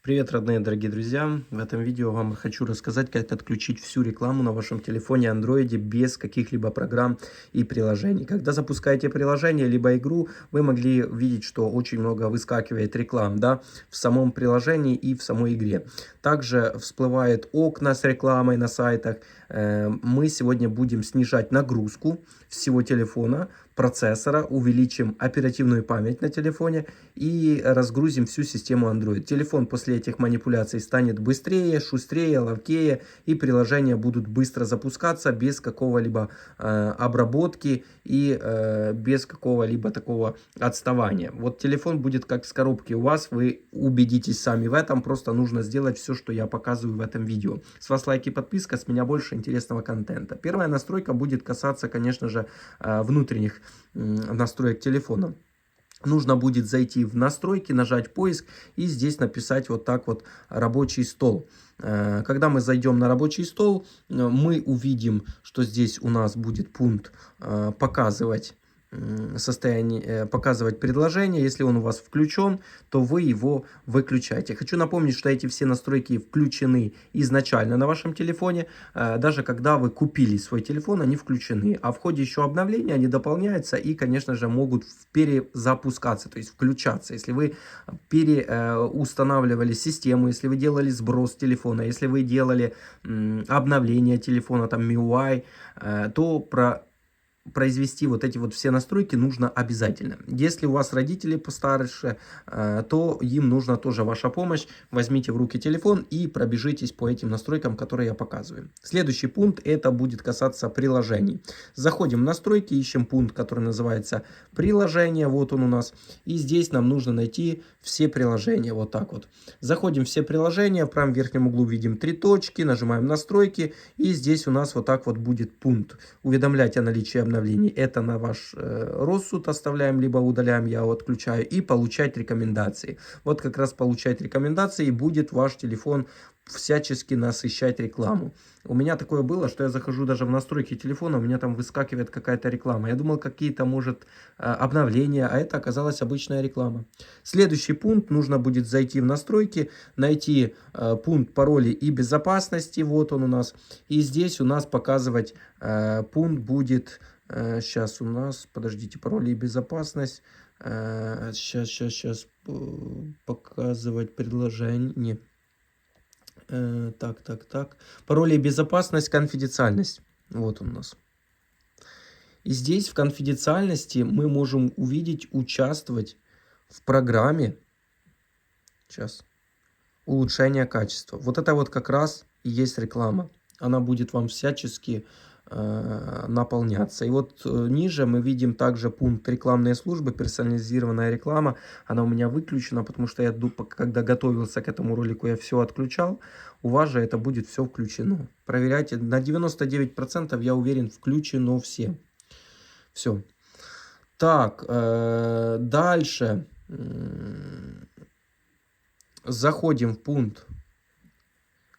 Привет, родные дорогие друзья! В этом видео вам хочу рассказать, как отключить всю рекламу на вашем телефоне Android без каких-либо программ и приложений. Когда запускаете приложение либо игру, вы могли видеть, что очень много выскакивает реклам, да, в самом приложении и в самой игре. Также всплывают окна с рекламой на сайтах. Мы сегодня будем снижать нагрузку всего телефона, процессора, увеличим оперативную память на телефоне и разгрузим всю систему Android. Телефон после этих манипуляций станет быстрее, шустрее, ловкее, и приложения будут быстро запускаться без какого-либо обработки и без какого-либо такого отставания. Вот телефон будет как с коробки у вас, вы убедитесь сами в этом, просто нужно сделать все, что я показываю в этом видео. С вас лайк и подписка, с меня больше интересного контента. Первая настройка будет касаться, конечно же, внутренних настроек телефона. Нужно будет зайти в настройки, нажать поиск и здесь написать вот так вот рабочий стол. Когда мы зайдем на рабочий стол, мы увидим, что здесь у нас будет пункт показывать состояние, показывать предложение. Если он у вас включен, то вы его выключаете. Хочу напомнить, что эти все настройки включены изначально на вашем телефоне. Даже когда вы купили свой телефон, они включены. А в ходе еще обновления они дополняются и, конечно же, могут перезапускаться, то есть включаться. Если вы переустанавливали систему, если вы делали сброс телефона, если вы делали обновление телефона, там MIUI, то произвести вот эти вот все настройки нужно обязательно. Если у вас родители постарше, то им нужна тоже ваша помощь. Возьмите в руки телефон и пробежитесь по этим настройкам, которые я показываю. Следующий пункт, это будет касаться приложений. Заходим в настройки, ищем пункт, который называется приложения. Вот он у нас. И здесь нам нужно найти все приложения. Вот так вот. Заходим в все приложения. В правом верхнем углу видим 3 точки. Нажимаем настройки. И здесь у нас вот так вот будет пункт. Уведомлять о наличии обновлений. Это на ваш рассуд оставляем, либо удаляем, я отключаю. И получать рекомендации. Вот как раз получать рекомендации, и будет ваш телефон всячески насыщать рекламу. У меня такое было, что я захожу даже в настройки телефона, у меня там выскакивает какая-то реклама. Я думал, какие-то, может, обновления, а это оказалась обычная реклама. Следующий пункт, нужно будет зайти в настройки, найти пункт паролей и безопасности, вот он у нас. И здесь у нас показывать пункт будет, сейчас у нас, подождите, пароли и безопасность. Сейчас показывать предложение. Так. Пароли и безопасность, конфиденциальность. Вот он у нас. И здесь в конфиденциальности мы можем увидеть, участвовать в программе. Сейчас. Улучшение качества. Вот это вот как раз и есть реклама. Она будет вам всячески наполняться. И вот ниже мы видим также пункт рекламные службы, персонализированная реклама. Она у меня выключена, потому что я, когда готовился к этому ролику, я все отключал. У вас же это будет все включено. Проверяйте. На 99% я уверен, включено все. Все. Так, дальше. Заходим в пункт,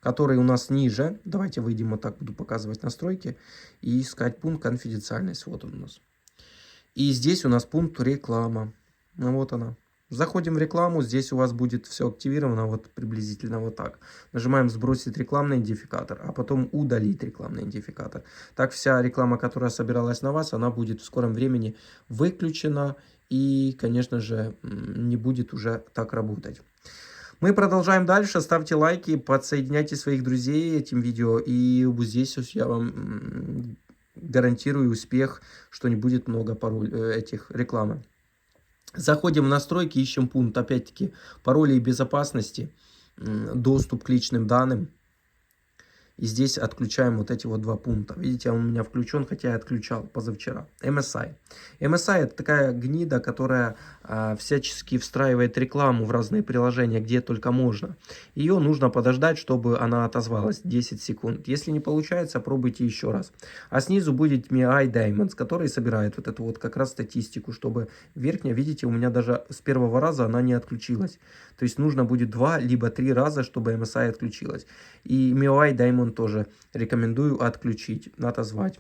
который у нас ниже. Давайте выйдем, вот так буду показывать настройки. И искать пункт конфиденциальность. Вот он у нас. И здесь у нас пункт реклама. Ну, вот она. Заходим в рекламу. Здесь у вас будет все активировано. Вот приблизительно вот так. Нажимаем сбросить рекламный идентификатор. А потом удалить рекламный идентификатор. Так вся реклама, которая собиралась на вас, она будет в скором времени выключена. И, конечно же, не будет уже так работать. Мы продолжаем дальше. Ставьте лайки, подсоединяйте своих друзей этим видео. И вот здесь я вам гарантирую успех, что не будет много этих рекламы. Заходим в настройки, ищем пункт, опять-таки, пароли и безопасности, доступ к личным данным. И здесь отключаем вот эти вот 2 пункта. Видите, он у меня включен, хотя я отключал позавчера. MSI. MSI это такая гнида, которая всячески встраивает рекламу в разные приложения, где только можно. Ее нужно подождать, чтобы она отозвалась 10 секунд. Если не получается, пробуйте еще раз. А снизу будет MIUI Diamonds, который собирает вот эту вот как раз статистику, чтобы верхняя, видите, у меня даже с первого раза она не отключилась. То есть нужно будет 2 либо 3 раза, чтобы MSI отключилась. И MIUI Diamond тоже рекомендую отключить, отозвать.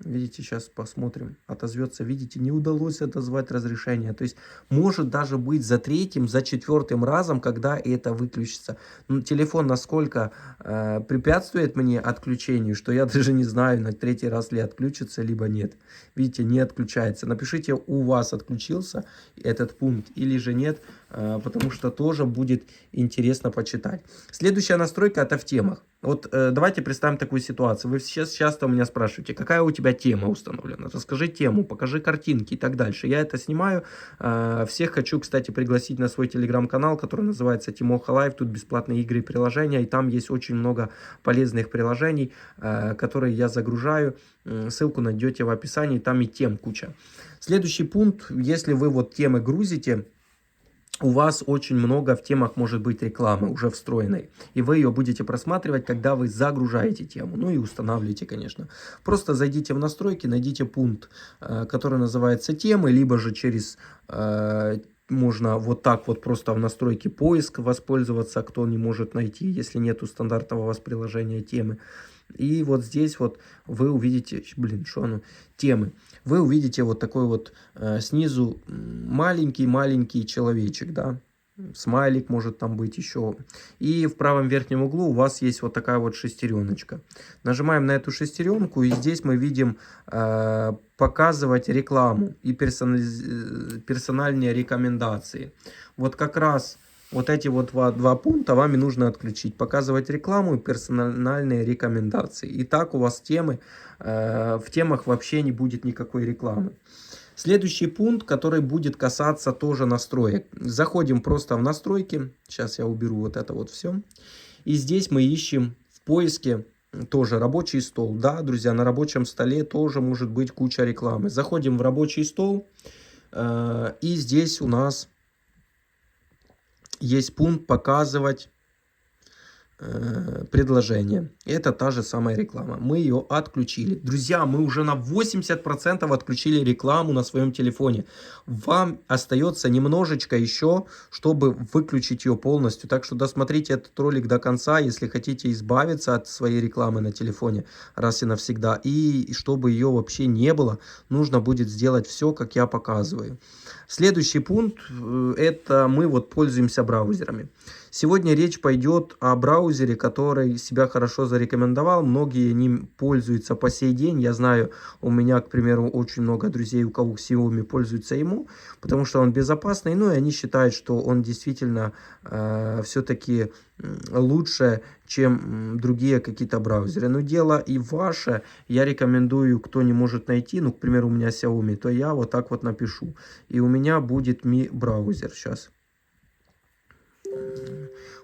Видите, сейчас посмотрим, отозвется. Видите, не удалось отозвать разрешение. То есть может даже быть за третьим, за четвертым разом, когда это выключится. Но телефон насколько препятствует мне отключению, что я даже не знаю, на третий раз ли отключится, либо нет. Видите, не отключается. Напишите, у вас отключился этот пункт или же нет, потому что тоже будет интересно почитать. Следующая настройка — это в темах. Вот давайте представим такую ситуацию. Вы сейчас часто у меня спрашиваете, какая у тебя тема установлена. Расскажи тему, покажи картинки и так дальше. Я это снимаю. Всех хочу, кстати, пригласить на свой телеграм-канал, который называется Тимоха Лайв. Тут бесплатные игры и приложения. И там есть очень много полезных приложений, которые я загружаю. Ссылку найдете в описании. Там и тем куча. Следующий пункт. Если вы вот темы грузите, у вас очень много в темах может быть рекламы уже встроенной. И вы ее будете просматривать, когда вы загружаете тему. Ну и устанавливаете, конечно. Просто зайдите в настройки, найдите пункт, который называется темы, либо же через... Можно вот так вот просто в настройке поиск воспользоваться, кто не может найти, если нету стандартного у вас приложения темы. И вот здесь вот вы увидите, что оно, темы. Вы увидите вот такой вот снизу маленький человечек, да. Смайлик может там быть еще. И в правом верхнем углу у вас есть вот такая вот шестереночка. Нажимаем на эту шестеренку, и здесь мы видим показывать рекламу и персональные рекомендации. Вот как раз вот эти вот два пункта вам и нужно отключить. Показывать рекламу и персональные рекомендации. И так у вас темы, в темах вообще не будет никакой рекламы. Следующий пункт, который будет касаться тоже настроек. Заходим просто в настройки. Сейчас я уберу вот это вот все. И здесь мы ищем в поиске тоже рабочий стол. Да, друзья, на рабочем столе тоже может быть куча рекламы. Заходим в рабочий стол. И здесь у нас есть пункт «Показывать предложение». Это та же самая реклама. Мы ее отключили. Друзья, мы уже на 80% отключили рекламу на своем телефоне. Вам остается немножечко еще, чтобы выключить ее полностью. Так что досмотрите этот ролик до конца, если хотите избавиться от своей рекламы на телефоне раз и навсегда. И чтобы ее вообще не было, нужно будет сделать все, как я показываю. Следующий пункт — это мы вот пользуемся браузерами. Сегодня речь пойдет о браузере, который себя хорошо зарекомендовал. Многие ним пользуются по сей день. Я знаю, у меня, к примеру, очень много друзей, у кого Xiaomi пользуются ему, потому что он безопасный. Ну и они считают, что он действительно все-таки лучше, чем другие какие-то браузеры. Но дело и ваше. Я рекомендую, кто не может найти, ну, к примеру, у меня Xiaomi, то я вот так вот напишу. И у меня будет Mi браузер сейчас.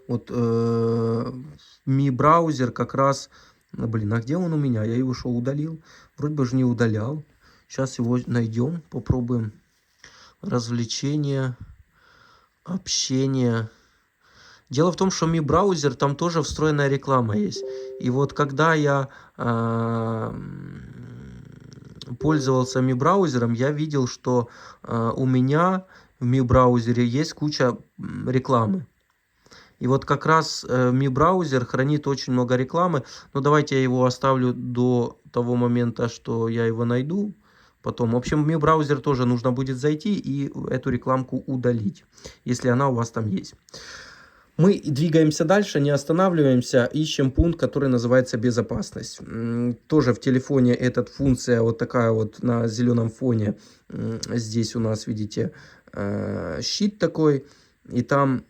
Вот Mi браузер как раз, блин, а где он у меня? Я его что, удалил? Вроде бы же не удалял. Сейчас его найдем, попробуем. Развлечения, общение. Дело в том, что Mi браузер, там тоже встроенная реклама есть. И вот когда я пользовался Mi браузером, я видел, что у меня в Mi браузере есть куча рекламы. И вот как раз Mi браузер хранит очень много рекламы. Но давайте я его оставлю до того момента, что я его найду. Потом, в общем, Mi браузер тоже нужно будет зайти и эту рекламку удалить, если она у вас там есть. Мы двигаемся дальше, не останавливаемся, ищем пункт, который называется «Безопасность». Тоже в телефоне эта функция вот такая вот на зеленом фоне. Здесь у нас, видите, щит такой, и там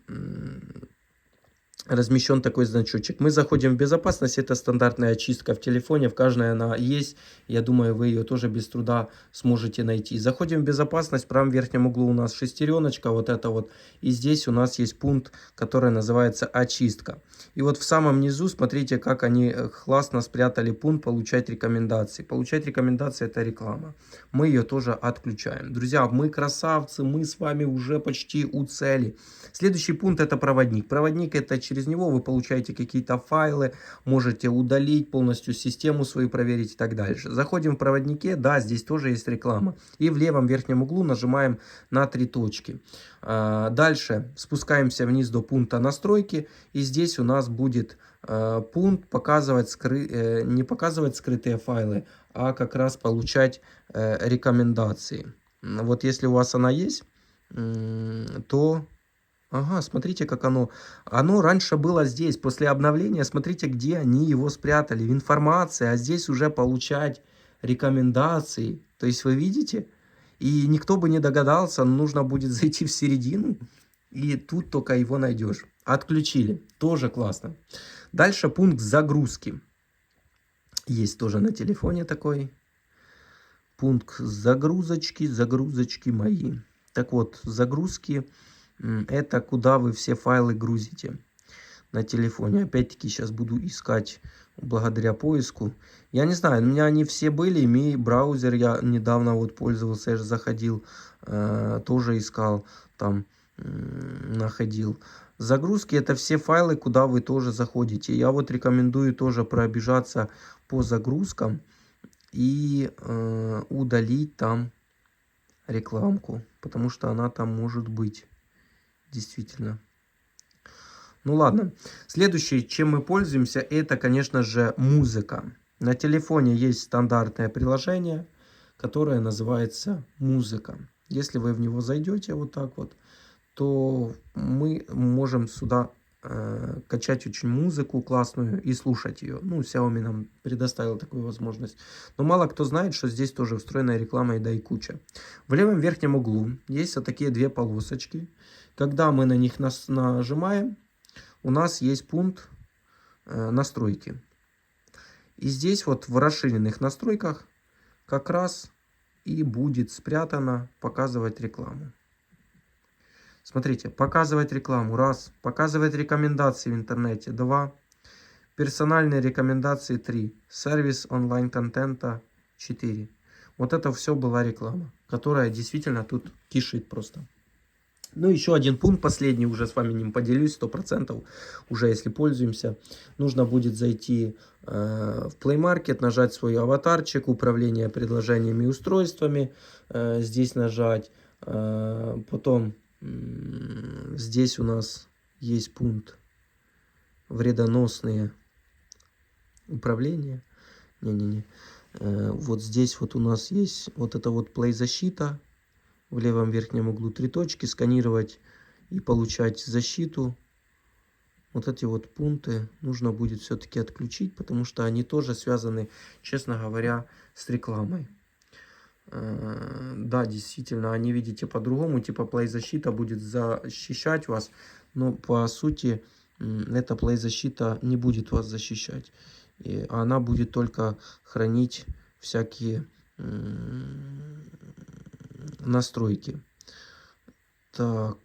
размещен такой значочек. Мы заходим в безопасность, это стандартная очистка в телефоне, в каждой она есть, я думаю, вы ее тоже без труда сможете найти. Заходим в безопасность, в правом верхнем углу у нас шестереночка, вот это вот, и здесь у нас есть пункт, который называется очистка. И вот в самом низу, смотрите, как они классно спрятали пункт «Получать рекомендации». Получать рекомендации — это реклама. Мы ее тоже отключаем. Друзья, мы красавцы, мы с вами уже почти у цели. Следующий пункт — это проводник. Проводник — это через через него, вы получаете какие-то файлы, можете удалить полностью систему свою, проверить и так дальше. Заходим в проводнике, да, здесь тоже есть реклама. И в левом верхнем углу нажимаем на 3 точки. Дальше спускаемся вниз до пункта настройки, и здесь у нас будет пункт показывать не показывать скрытые файлы, а как раз получать рекомендации. Вот если у вас она есть, то... Ага, смотрите, как оно раньше было здесь, после обновления, смотрите, где они его спрятали, в информации, а здесь уже получать рекомендации. То есть вы видите, и никто бы не догадался, нужно будет зайти в середину, и тут только его найдешь. Отключили, тоже классно. Дальше пункт загрузки. Есть тоже на телефоне такой. Пункт загрузочки мои. Так вот, загрузки. Это куда вы все файлы грузите на телефоне. Опять-таки сейчас буду искать благодаря поиску. Я не знаю, у меня они все были. Mi браузер я недавно вот пользовался, я же заходил, тоже искал, там находил. Загрузки это все файлы, куда вы тоже заходите. Я вот рекомендую тоже пробежаться по загрузкам и удалить там рекламку, потому что она там может быть. Действительно. Ну ладно. Следующее, чем мы пользуемся, это, конечно же, музыка. На телефоне есть стандартное приложение, которое называется «Музыка». Если вы в него зайдете вот так вот, то мы можем сюда качать очень музыку классную и слушать ее. Ну, Xiaomi нам предоставила такую возможность. Но мало кто знает, что здесь тоже встроенная реклама и да и куча. В левом верхнем углу есть вот такие две полосочки. Когда мы на них нажимаем, у нас есть пункт настройки. И здесь вот в расширенных настройках как раз и будет спрятано показывать рекламу. Смотрите, показывать рекламу. Раз. Показывать рекомендации в интернете. 2. Персональные рекомендации. 3. Сервис онлайн-контента. 4. Вот это все была реклама, которая действительно тут кишит просто. Ну, еще один пункт, последний, уже с вами ним поделюсь, 100%, уже если пользуемся. Нужно будет зайти в Play Market, нажать свой аватарчик, управление предложениями и устройствами, здесь нажать. Потом здесь у нас есть пункт вредоносные управления. Вот здесь вот у нас есть вот это вот Play защита. В левом верхнем углу 3 точки, сканировать и получать защиту. Вот эти вот пункты нужно будет все-таки отключить, потому что они тоже связаны, честно говоря, с рекламой. Да, действительно, они, видите, по-другому, типа Play защита будет защищать вас, но по сути эта Play защита не будет вас защищать. И она будет только хранить всякие настройки. Так,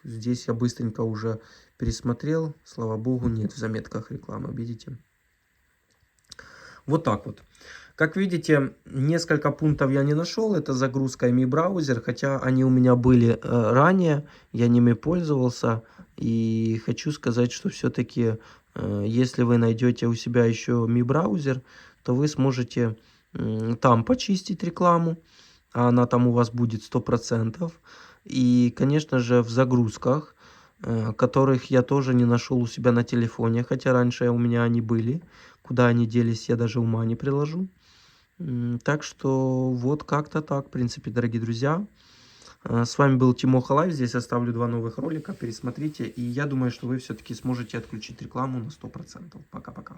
здесь я быстренько уже пересмотрел. Слава богу, нет в заметках рекламы, видите? Вот так вот. Как видите, несколько пунктов я не нашел. Это загрузка Mi браузер, хотя они у меня были ранее, я ними пользовался. И хочу сказать, что все-таки, если вы найдете у себя еще Mi браузер, то вы сможете там почистить рекламу. Она там у вас будет 100%. И, конечно же, в загрузках, которых я тоже не нашел у себя на телефоне, хотя раньше у меня они были. Куда они делись, я даже ума не приложу. Так что вот как-то так, в принципе, дорогие друзья. С вами был Тимоха Лайв. Здесь оставлю 2 новых ролика, пересмотрите. И я думаю, что вы все-таки сможете отключить рекламу на 100%. Пока-пока.